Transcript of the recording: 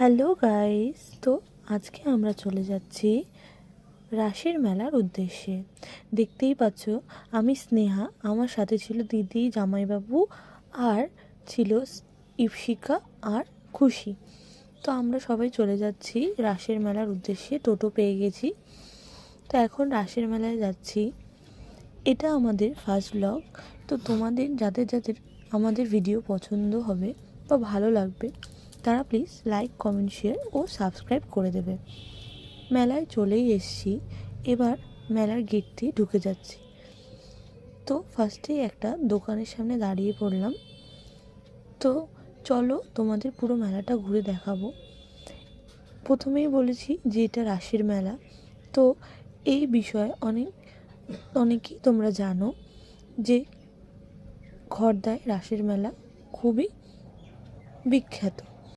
Hello guys, তো আজকে আমরা চলে যাচ্ছি রাসের মেলার উদ্দেশ্যে। দেখতেই পাচ্ছ আমি স্নেহা, আমার সাথে ছিল দিদি, জামাইবাবু আর ছিল ইপসিকা আর খুশি। তো আমরা সবাই চলে যাচ্ছি রাসের মেলার উদ্দেশ্যে। টোটো পেয়ে গেছি, তো এখন রাসের মেলায় যাচ্ছি। এটা আমাদের ফার্স্ট ব্লগ। তো তোমাদের যাদের যাদের আমাদের ভিডিও পছন্দ হবে বা ভালো লাগবে তারা প্লিজ লাইক, কমেন্ট, শেয়ার ও সাবস্ক্রাইব করে দেবে। মেলায় চলেই এসেছি, এবার মেলার গেট দিয়ে ঢুকে যাচ্ছি। তো ফার্স্টেই একটা দোকানের সামনে দাঁড়িয়ে পড়লাম। তো চলো তোমাদের পুরো মেলাটা ঘুরে দেখাবো। প্রথমেই বলেছি যে এটা রাসের মেলা। তো এই বিষয়ে অনেকেই তোমরা জানো যে খড়দায় রাসের মেলা খুবই বিখ্যাত।